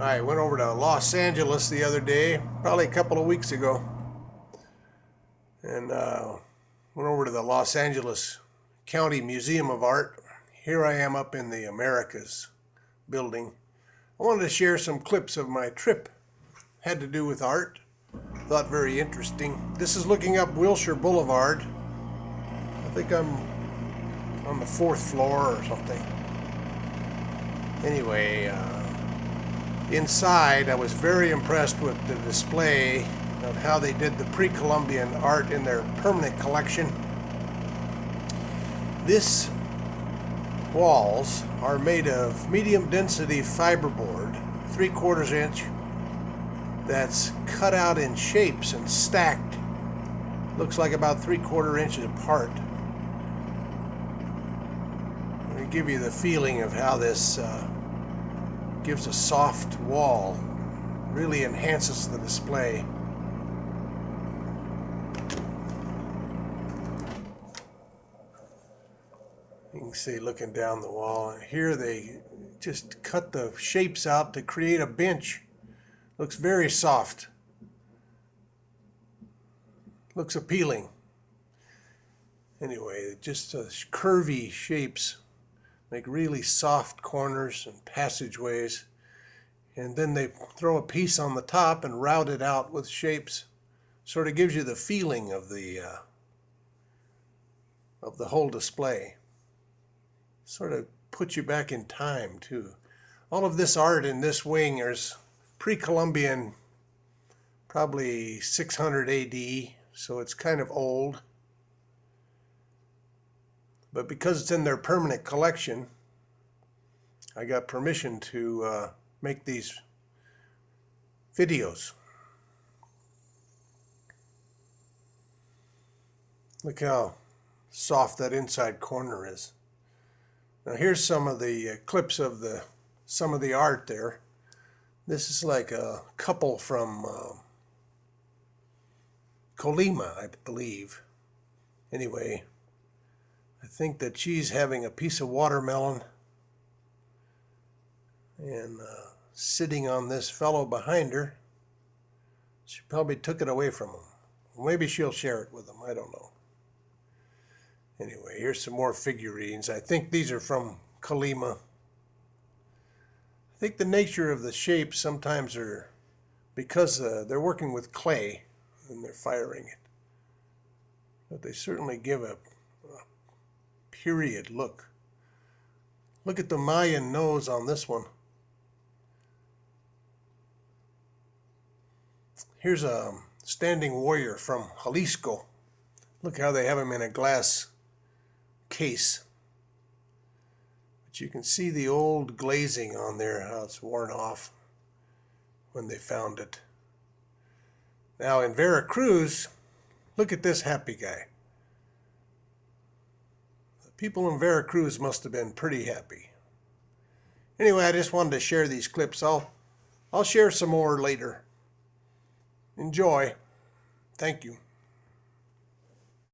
I went over to Los Angeles the other day, probably a couple of weeks ago, and went over to the Los Angeles County Museum of Art. Here I am up in the Americas building. I wanted to share some clips of my trip. Had to do with art. Thought very interesting. This is looking up Wilshire Boulevard. I think I'm on the 4th floor or something. Anyway, inside I was very impressed with the display of how they did the pre-Columbian art in their permanent collection. These walls are made of medium density fiberboard, 3/4 inch, that's cut out in shapes and stacked. Looks like about 3/4 inches apart. Let me give you the feeling of how this gives a soft wall, really enhances the display. You can see looking down the wall, and here they just cut the shapes out to create a bench. Looks very soft. Looks appealing. Anyway, just curvy shapes make really soft corners and passageways, and then they throw a piece on the top and route it out with shapes. Sort of gives you the feeling of the whole display. Sort of puts you back in time too. All of this art in this wing is pre-Columbian, probably 600 AD, so it's kind of old. But because it's in their permanent collection, I got permission to make these videos. Look how soft that inside corner is. Now here's some of the clips of some of the art there. This is like a couple from Colima, I believe. Anyway, I think that she's having a piece of watermelon and sitting on this fellow behind her. She probably took it away from him. Maybe she'll share it with him. I don't know. Anyway, here's some more figurines. I think these are from Colima. I think the nature of the shapes sometimes are because they're working with clay and they're firing it. But they certainly give a period look. Look at the Mayan nose on this one. Here's a standing warrior from Jalisco. Look how they have him in a glass case. But you can see the old glazing on there, how it's worn off when they found it. Now in Veracruz, look at this happy guy. People in Veracruz must have been pretty happy. Anyway, I just wanted to share these clips. I'll share some more later. Enjoy. Thank you.